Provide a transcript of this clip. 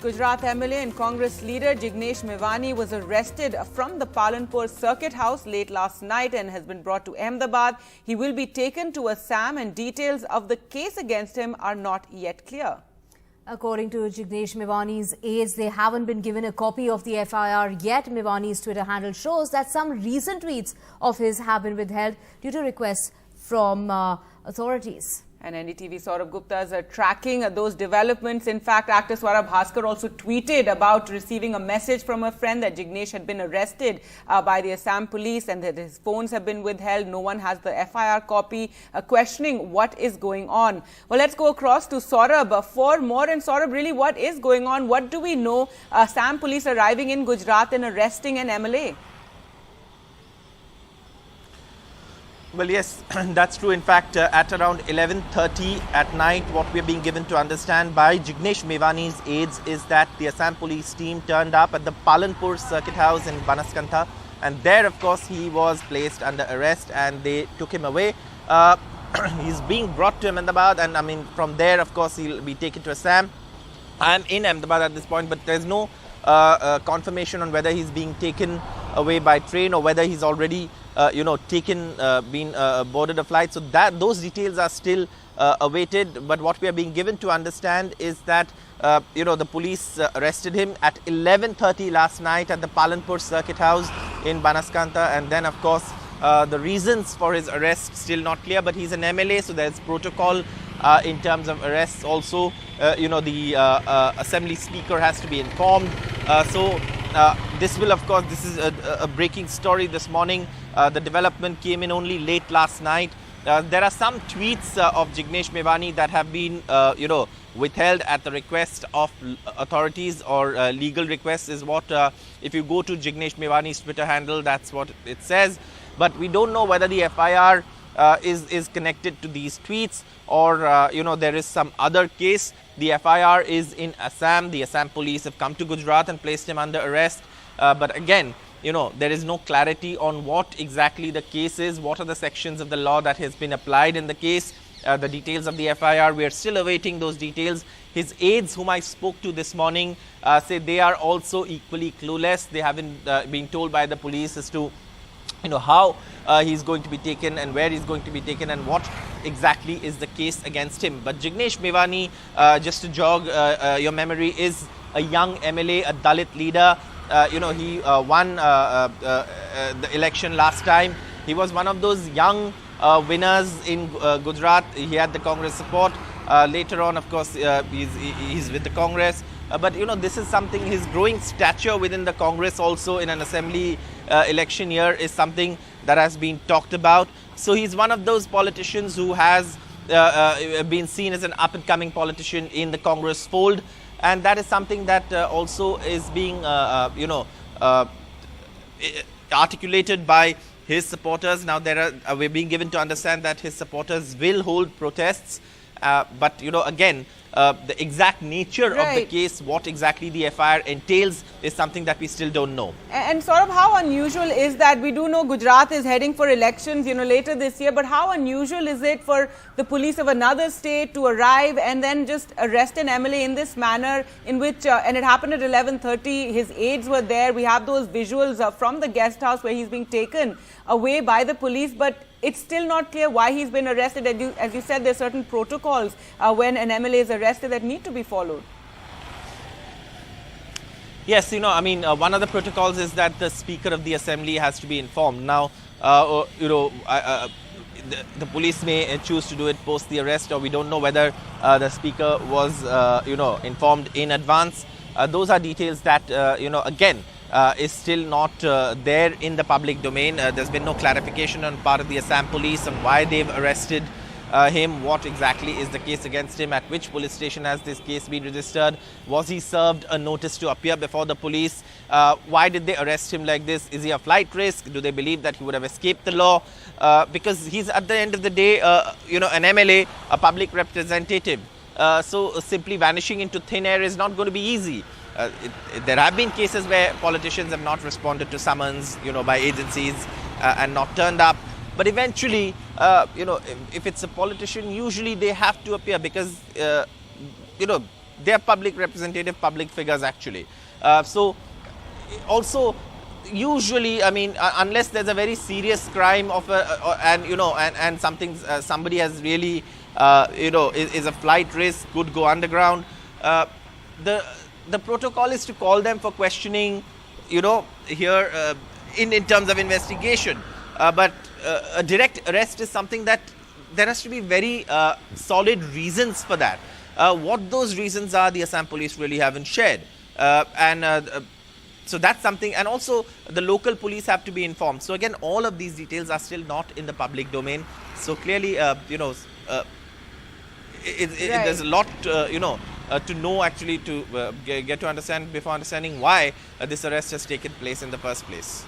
Gujarat MLA and Congress leader Jignesh Mevani was arrested from the Palanpur Circuit House late last night and has been brought to Ahmedabad. He will be taken to Assam and details of the case against him are not yet clear. According to Jignesh Mevani's aides, they haven't been given a copy of the FIR yet. Mevani's Twitter handle shows that some recent tweets of his have been withheld due to requests from authorities. And NDTV Saurabh Gupta is tracking those developments. In fact, actor Swara Bhaskar also tweeted about receiving a message from a friend that Jignesh had been arrested by the Assam Police and that his phones have been withheld. No one has the FIR copy, questioning what is going on. Well, let's go across to Saurabh for more. And Saurabh, really, what is going on? What do we know? Assam Police arriving in Gujarat and arresting an MLA. Well, yes, that's true. In fact, at around 11:30 at night, what we're being given to understand by Jignesh Mevani's aides is that the Assam Police team turned up at the Palanpur Circuit House in Banaskantha. And there, of course, he was placed under arrest and they took him away. He's being brought to Ahmedabad, and I mean, from there, of course, he'll be taken to Assam. I'm in Ahmedabad at this point, but there's no confirmation on whether he's being taken away by train or whether he's already been boarded a flight. So those details are still awaited. But what we are being given to understand is that, the police arrested him at 11:30 last night at the Palanpur Circuit House in Banaskantha. And then, of course, the reasons for his arrest still not clear. But he's an MLA, so there's protocol in terms of arrests. Also, the Assembly Speaker has to be informed. This will, of course, this is a breaking story this morning. The development came in only late last night. There are some tweets of Jignesh Mevani that have been, withheld at the request of authorities or legal requests is what, if you go to Jignesh Mevani's Twitter handle, that's what it says. But we don't know whether the FIR is connected to these tweets or, there is some other case. The FIR is in Assam. The Assam Police have come to Gujarat and placed him under arrest. But again, there is no clarity on what exactly the case is, what are the sections of the law that has been applied in the case, the details of the FIR. We are still awaiting those details. His aides, whom I spoke to this morning, say they are also equally clueless. They haven't been told by the police as to how he's going to be taken and where he's going to be taken and what exactly is the case against him. But Jignesh Mevani, just to jog your memory, is a young MLA, a Dalit leader. He won the election last time. He was one of those young winners in Gujarat. He had the Congress support. Later on, of course, he's with the Congress. But, this is something, his growing stature within the Congress also in an assembly election year is something that has been talked about. So he's one of those politicians who has been seen as an up-and-coming politician in the Congress fold. And that is something that also is being, articulated by his supporters. Now, we're being given to understand that his supporters will hold protests. But, again, the exact nature of the case, what exactly the FIR entails, is something that we still don't know. And sort of how unusual is that? We do know Gujarat is heading for elections, later this year. But how unusual is it for the police of another state to arrive and then just arrest an MLA in this manner, in which, and it happened at 11:30, his aides were there. We have those visuals from the guest house where he's being taken away by the police. But it's still not clear why he's been arrested. As you said, there are certain protocols when an MLA is arrested that need to be followed. Yes, one of the protocols is that the Speaker of the Assembly has to be informed. Now, the police may choose to do it post the arrest, or we don't know whether the Speaker was, informed in advance. Those are details that, again, is still not there in the public domain. There's been no clarification on part of the Assam Police on why they've arrested him, what exactly is the case against him, at which police station has this case been registered, was he served a notice to appear before the police, why did they arrest him like this, is he a flight risk, do they believe that he would have escaped the law, because he's at the end of the day, an MLA, a public representative. So simply vanishing into thin air is not going to be easy. There have been cases where politicians have not responded to summons, by agencies and not turned up. But eventually, if it's a politician, usually they have to appear because, they are public representative, public figures actually. So also, usually, I mean, unless there's a very serious crime of and something, somebody has really, is a flight risk, could go underground. The protocol is to call them for questioning, here in terms of investigation. But a direct arrest is something that there has to be very solid reasons for that. What those reasons are, the Assam Police really haven't shared. So that's something, and also the local police have to be informed. So again, all of these details are still not in the public domain. So clearly, there's a lot, to know actually, to get to understand before understanding why this arrest has taken place in the first place.